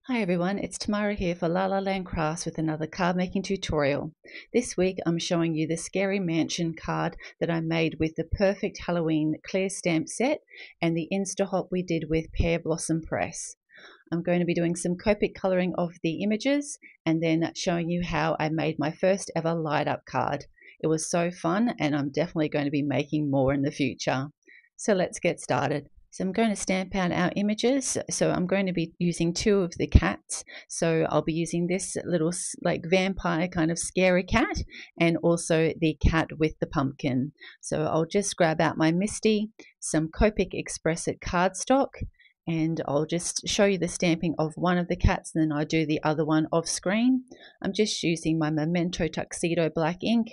Hi everyone, it's Tamara here for lalalandcrafts with another card making tutorial. This week I'm showing you the Scary Mansion card that I made with the Purr-fect Halloween clear stamp set and the Insta-hop we did with Pear Blossom Press. I'm going to be doing some Copic colouring of the images and then showing you how I made my first ever light up card. It was so fun and I'm definitely going to be making more in the future. So let's get started. So I'm going to stamp out our images. So I'm going to be using two of the cats. So I'll be using this little like vampire kind of scary cat and also the cat with the pumpkin. So I'll just grab out my Misty, some Copic XPress at Cardstock, and I'll just show you the stamping of one of the cats and then I'll do the other one off screen. I'm just using my Memento Tuxedo black ink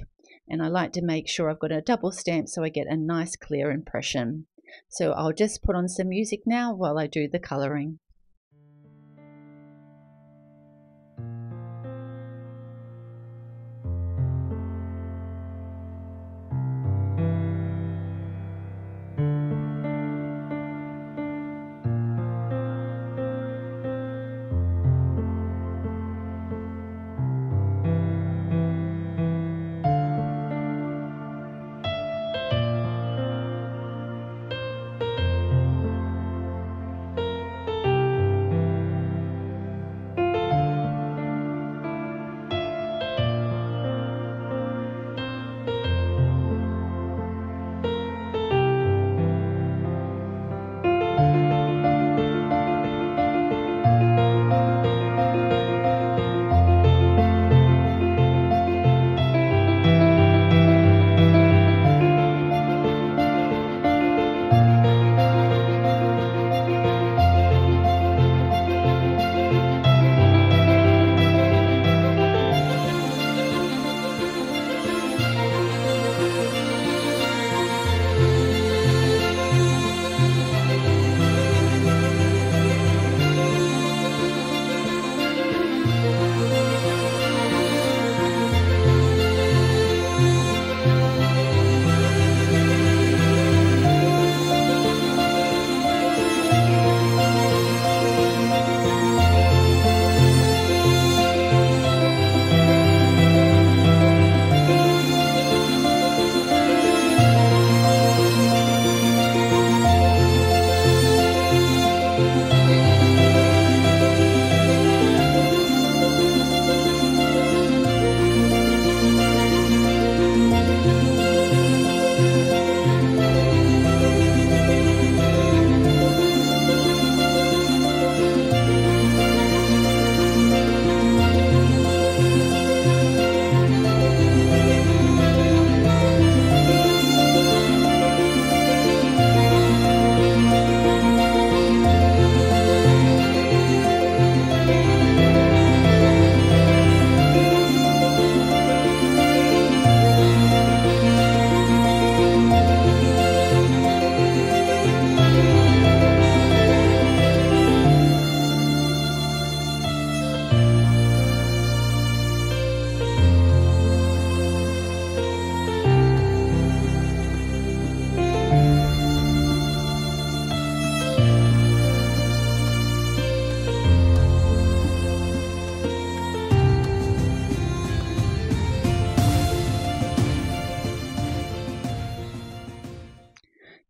and I like to make sure I've got a double stamp so I get a nice clear impression. So I'll just put on some music now while I do the colouring.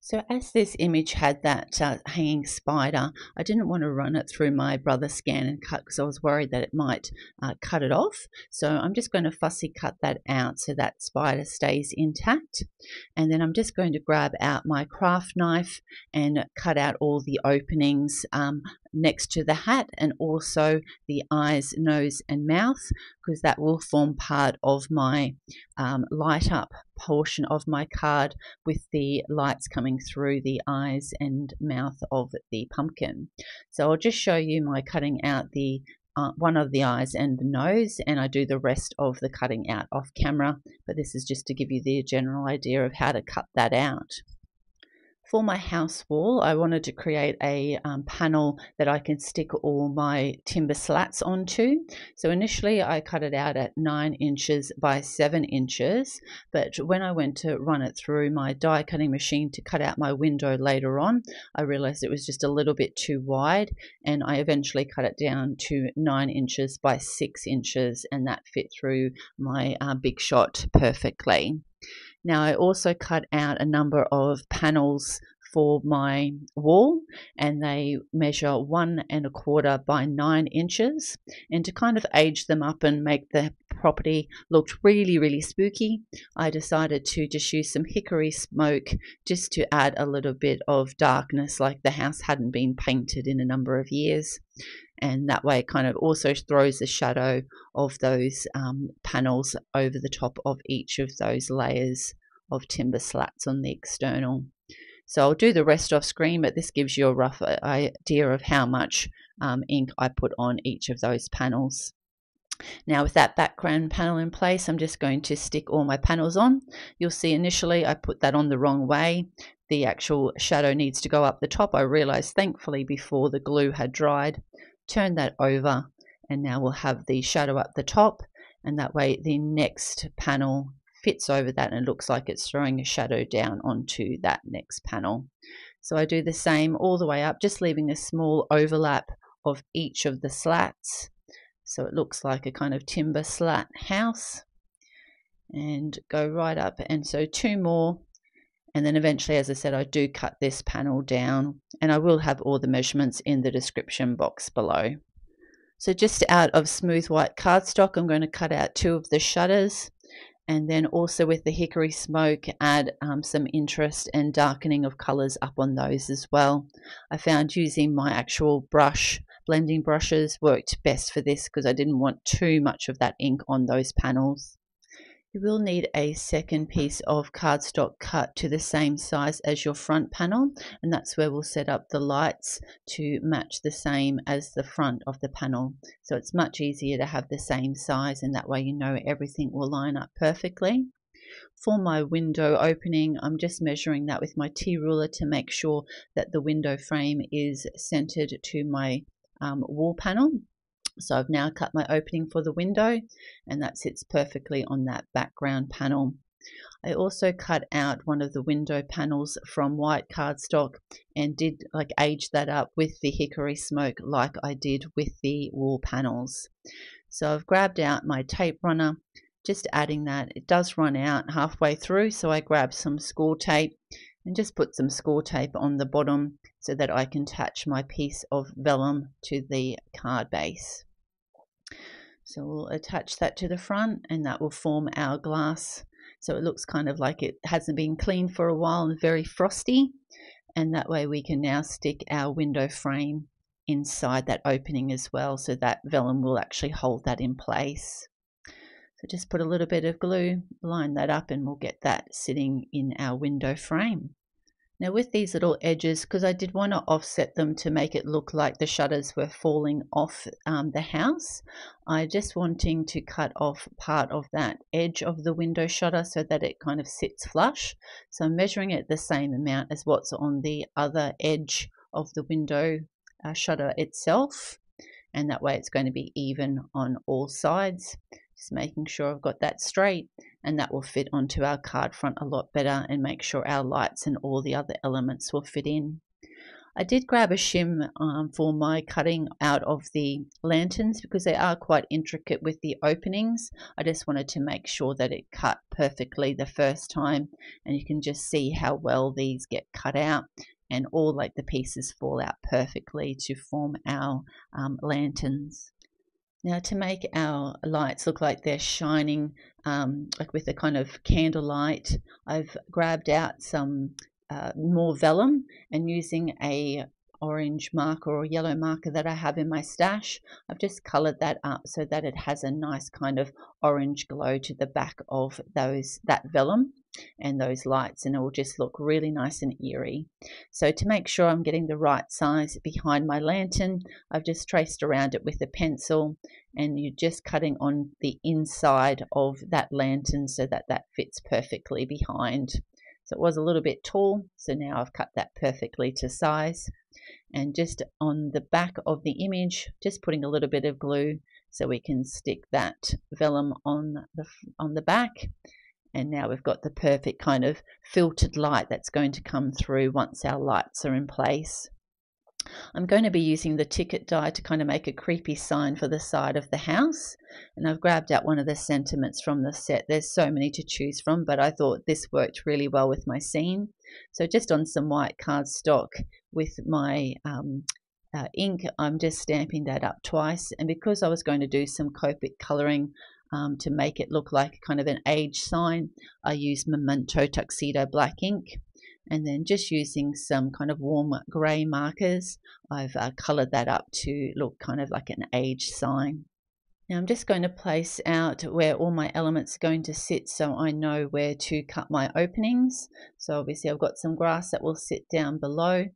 So as this image had that hanging spider, I didn't want to run it through my brother scan and cut because I was worried that it might cut it off. So I'm just going to fussy cut that out so that spider stays intact. And then I'm just going to grab out my craft knife and cut out all the openings next to the hat and also the eyes, nose and mouth, because that will form part of my light up portion of my card with the lights coming through the eyes and mouth of the pumpkin. So I'll just show you my cutting out the one of the eyes and the nose, and I do the rest of the cutting out off camera, but this is just to give you the general idea of how to cut that out. For my house wall, I wanted to create a panel that I can stick all my timber slats onto. So initially I cut it out at 9 inches by 7 inches, but when I went to run it through my die cutting machine to cut out my window later on, I realized it was just a little bit too wide, and I eventually cut it down to 9 inches by 6 inches, and that fit through my big shot perfectly. Now I also cut out a number of panels for my wall, and they measure 1 1/4 by 9 inches, and to kind of age them up and make the property look really spooky, I decided to just use some hickory smoke just to add a little bit of darkness, like the house hadn't been painted in a number of years. And that way it kind of also throws the shadow of those panels over the top of each of those layers of timber slats on the external. So I'll do the rest off screen, but this gives you a rough idea of how much ink I put on each of those panels. Now with that background panel in place, I'm just going to stick all my panels on. You'll see initially I put that on the wrong way. The actual shadow needs to go up the top. I realized thankfully before the glue had dried. Turn that over, and now we'll have the shadow up the top, and that way the next panel fits over that and it looks like it's throwing a shadow down onto that next panel. So I do the same all the way up, just leaving a small overlap of each of the slats, so it looks like a kind of timber slat house, and go right up, and so 2 more. And then eventually, as I said, I do cut this panel down, and I will have all the measurements in the description box below. So just out of smooth white cardstock, I'm going to cut out 2 of the shutters, and then also with the hickory smoke add some interest and darkening of colors up on those as well. I found using my actual brush, blending brushes, worked best for this because I didn't want too much of that ink on those panels. You will need a second piece of cardstock cut to the same size as your front panel, and that's where we'll set up the lights to match the same as the front of the panel. So it's much easier to have the same size, and that way you know everything will line up perfectly. For my window opening, I'm just measuring that with my T-ruler to make sure that the window frame is centered to my wall panel. So I've now cut my opening for the window, and that sits perfectly on that background panel. I also cut out one of the window panels from white cardstock and did age that up with the hickory smoke like I did with the wall panels. So I've grabbed out my tape runner, just adding that. It does run out halfway through, so I grabbed some score tape and just put some score tape on the bottom so that I can attach my piece of vellum to the card base. So we'll attach that to the front, and that will form our glass. So it looks kind of like it hasn't been cleaned for a while and very frosty, and that way we can now stick our window frame inside that opening as well, so that vellum will actually hold that in place. So just put a little bit of glue, line that up, and we'll get that sitting in our window frame. Now with these little edges, because I did want to offset them to make it look like the shutters were falling off the house, I just wanting to cut off part of that edge of the window shutter so that it kind of sits flush. So I'm measuring it the same amount as what's on the other edge of the window shutter itself, and that way it's going to be even on all sides. Just making sure I've got that straight, and that will fit onto our card front a lot better and make sure our lights and all the other elements will fit in. I did grab a shim for my cutting out of the lanterns because they are quite intricate with the openings. I just wanted to make sure that it cut perfectly the first time, and you can just see how well these get cut out, and all the pieces fall out perfectly to form our lanterns. Now to make our lights look like they're shining, with a kind of candlelight, I've grabbed out some more vellum, and using a orange marker or yellow marker that I have in my stash, I've just colored that up so that it has a nice kind of orange glow to the back of that vellum and those lights, and it will just look really nice and eerie. So to make sure I'm getting the right size behind my lantern, I've just traced around it with a pencil, and you're just cutting on the inside of that lantern so that that fits perfectly behind. So it was a little bit tall, so now I've cut that perfectly to size. And just on the back of the image, just putting a little bit of glue so we can stick that vellum on the back. And now we've got the perfect kind of filtered light that's going to come through once our lights are in place. I'm going to be using the ticket die to kind of make a creepy sign for the side of the house, and I've grabbed out one of the sentiments from the set. There's so many to choose from, but I thought this worked really well with my scene. So just on some white cardstock with my ink, I'm just stamping that up twice, and because I was going to do some Copic colouring to make it look like kind of an age sign, I used Memento Tuxedo black ink. And then just using some kind of warm grey markers, I've coloured that up to look kind of like an age sign. Now I'm just going to place out where all my elements are going to sit so I know where to cut my openings. So obviously I've got some grass that will sit down below,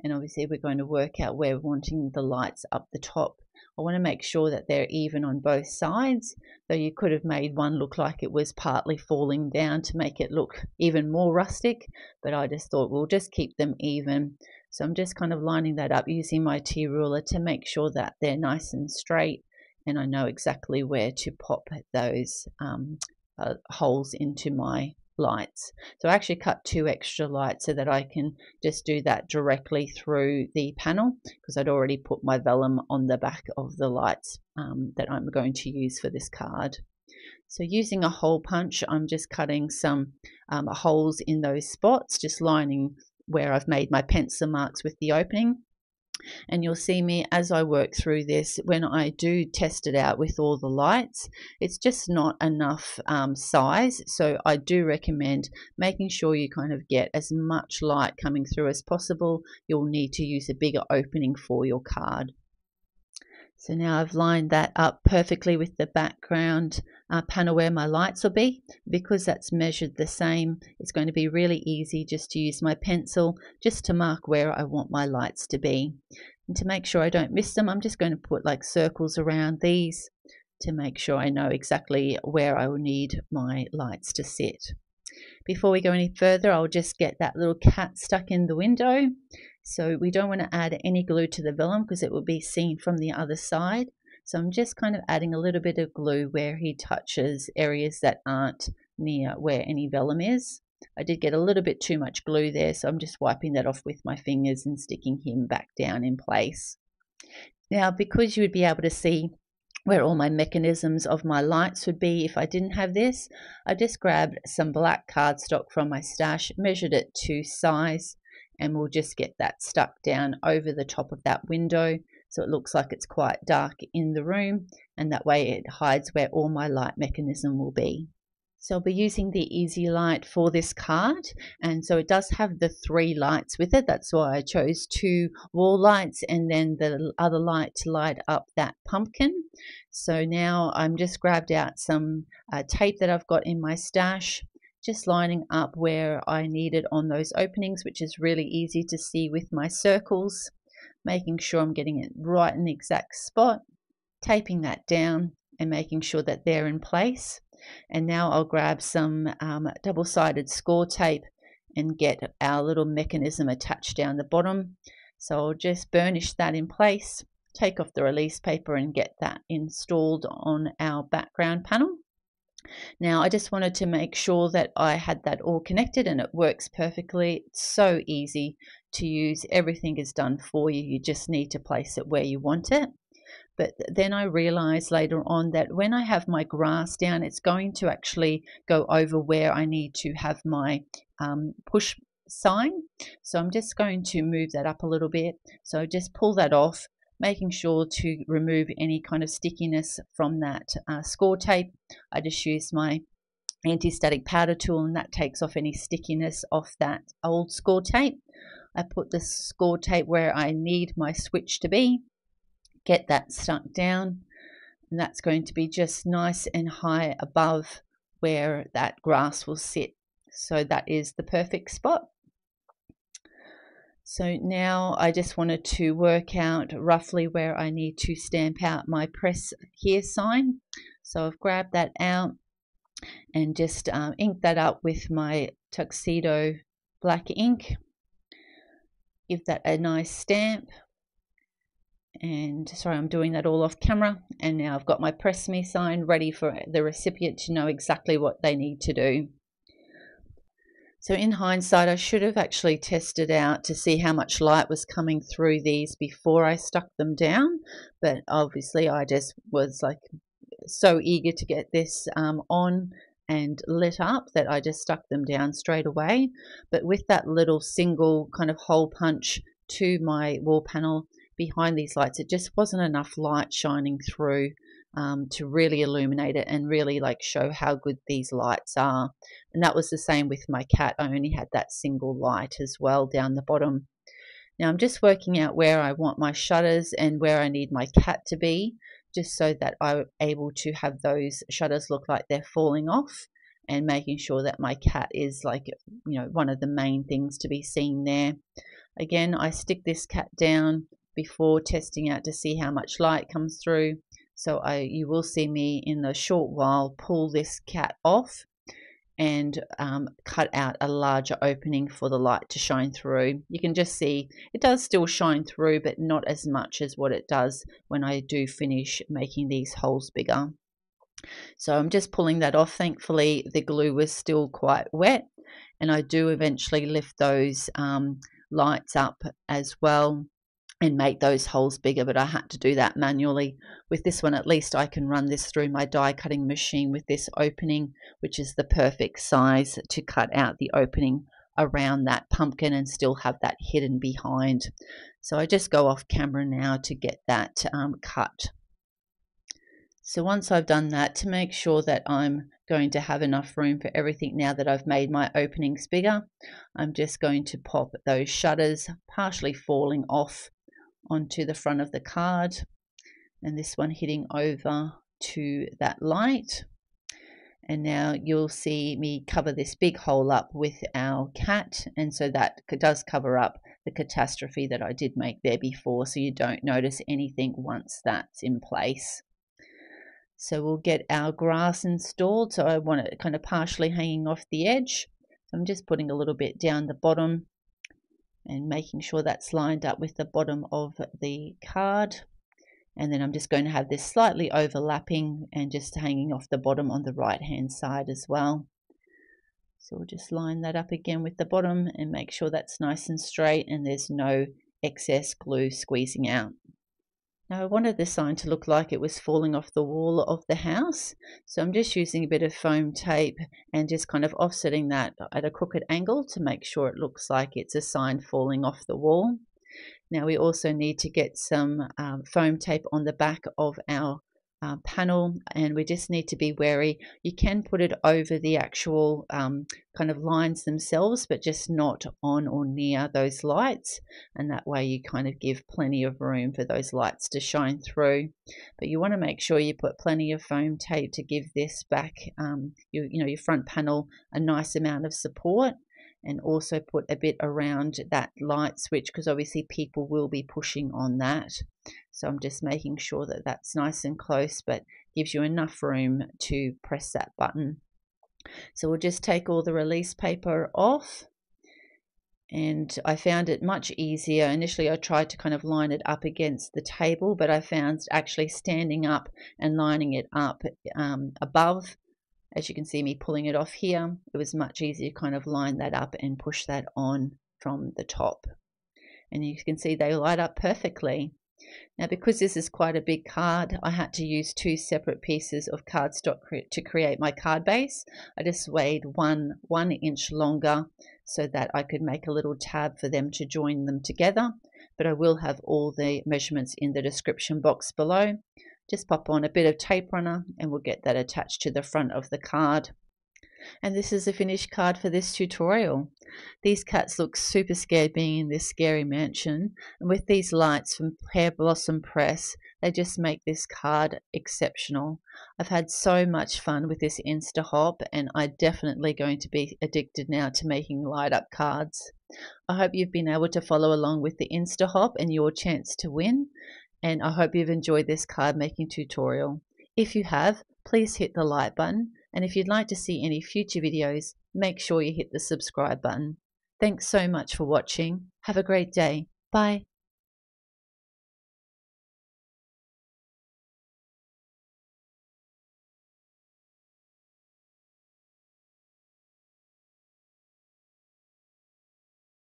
and obviously we're going to work out where we're wanting the lights up the top. I want to make sure that they're even on both sides, though you could have made one look like it was partly falling down to make it look even more rustic, but I just thought we'll just keep them even. So I'm just kind of lining that up using my T-ruler to make sure that they're nice and straight, and I know exactly where to pop those holes into my lights. So I actually cut 2 extra lights so that I can just do that directly through the panel, because I'd already put my vellum on the back of the lights that I'm going to use for this card. So using a hole punch, I'm just cutting some holes in those spots, just lining where I've made my pencil marks with the opening. And you'll see me as I work through this, when I do test it out with all the lights, it's just not enough size. So I do recommend making sure you kind of get as much light coming through as possible. You'll need to use a bigger opening for your card. So now I've lined that up perfectly with the background panel where my lights will be. Because that's measured the same, it's going to be really easy just to use my pencil just to mark where I want my lights to be. And to make sure I don't miss them, I'm just going to put like circles around these to make sure I know exactly where I will need my lights to sit. Before we go any further, I'll just get that little cat stuck in the window. So we don't want to add any glue to the vellum because it will be seen from the other side. So I'm just kind of adding a little bit of glue where he touches areas that aren't near where any vellum is. I did get a little bit too much glue there, so I'm just wiping that off with my fingers and sticking him back down in place. Now, because you would be able to see where all my mechanisms of my lights would be if I didn't have this, I just grabbed some black cardstock from my stash, measured it to size, and we'll just get that stuck down over the top of that window so it looks like it's quite dark in the room, and that way it hides where all my light mechanism will be. So I'll be using the Easy Light for this card, and so it does have the 3 lights with it. That's why I chose 2 wall lights and then the other light to light up that pumpkin. So now I'm just grabbed out some tape that I've got in my stash, just lining up where I need it on those openings, which is really easy to see with my circles, making sure I'm getting it right in the exact spot, taping that down and making sure that they're in place. And now I'll grab some double-sided score tape and get our little mechanism attached down the bottom. So I'll just burnish that in place, take off the release paper and get that installed on our background panel. Now I just wanted to make sure that I had that all connected and it works perfectly. It's so easy to use. Everything is done for you. You just need to place it where you want it. But then I realized later on that when I have my grass down, it's going to actually go over where I need to have my push sign. So I'm just going to move that up a little bit. So just pull that off, making sure to remove any kind of stickiness from that score tape. I just use my anti-static powder tool and that takes off any stickiness off that old score tape. I put the score tape where I need my switch to be, get that stuck down, and that's going to be just nice and high above where that grass will sit. So that is the perfect spot. So now I just wanted to work out roughly where I need to stamp out my press here sign. So I've grabbed that out and just inked that up with my tuxedo black ink, give that a nice stamp. And sorry, I'm doing that all off camera. And now I've got my press me sign ready for the recipient to know exactly what they need to do. So in hindsight, I should have actually tested out to see how much light was coming through these before I stuck them down. But obviously I just was like so eager to get this on and lit up that I just stuck them down straight away. But with that little single kind of hole punch to my wall panel behind these lights, it just wasn't enough light shining through to really illuminate it and really like show how good these lights are. And that was the same with my cat. I only had that single light as well down the bottom. Now I'm just working out where I want my shutters and where I need my cat to be, just so that I'm able to have those shutters look like they're falling off, and making sure that my cat is like, you know, one of the main things to be seen there. Again, I stick this cat down before testing out to see how much light comes through. So you will see me in a short while pull this cat off and cut out a larger opening for the light to shine through. You can just see it does still shine through, but not as much as what it does when I do finish making these holes bigger. So I'm just pulling that off. Thankfully the glue was still quite wet, and I do eventually lift those lights up as well and make those holes bigger, but I had to do that manually. With this one, at least I can run this through my die cutting machine with this opening, which is the perfect size to cut out the opening around that pumpkin and still have that hidden behind. So I just go off camera now to get that cut. So once I've done that, to make sure that I'm going to have enough room for everything now that I've made my openings bigger, I'm just going to pop those shutters partially falling off onto the front of the card, and this one hitting over to that light. And now you'll see me cover this big hole up with our cat, and so that does cover up the catastrophe that I did make there before, so you don't notice anything once that's in place. So we'll get our grass installed. So I want it kind of partially hanging off the edge. So I'm just putting a little bit down the bottom and making sure that's lined up with the bottom of the card. And then I'm just going to have this slightly overlapping and just hanging off the bottom on the right hand side as well. So we'll just line that up again with the bottom and make sure that's nice and straight and there's no excess glue squeezing out. Now I wanted the sign to look like it was falling off the wall of the house, so I'm just using a bit of foam tape and just kind of offsetting that at a crooked angle to make sure it looks like it's a sign falling off the wall. Now we also need to get some foam tape on the back of our panel, and we just need to be wary. You can put it over the actual kind of lines themselves, but just not on or near those lights, and that way you kind of give plenty of room for those lights to shine through. But you want to make sure you put plenty of foam tape to give this back your front panel a nice amount of support, and also put a bit around that light switch because obviously people will be pushing on that. So I'm just making sure that that's nice and close, but gives you enough room to press that button. So we'll just take all the release paper off, and I found it much easier. Initially I tried to kind of line it up against the table, but I found actually standing up and lining it up above, as you can see me pulling it off here, it was much easier to kind of line that up and push that on from the top. And you can see they light up perfectly. Now because this is quite a big card, I had to use two separate pieces of cardstock to create my card base. I just weighed one inch longer so that I could make a little tab for them to join them together. But I will have all the measurements in the description box below. Just pop on a bit of tape runner and we'll get that attached to the front of the card. And this is the finished card for this tutorial. These cats look super scared being in this scary mansion, and with these lights from Pear Blossom Press, they just make this card exceptional. I've had so much fun with this Insta-Hop, and I'm definitely going to be addicted now to making light up cards. I hope you've been able to follow along with the Insta-Hop and your chance to win, and I hope you've enjoyed this card making tutorial. If you have, please hit the like button, and if you'd like to see any future videos, make sure you hit the subscribe button. Thanks so much for watching. Have a great day. Bye.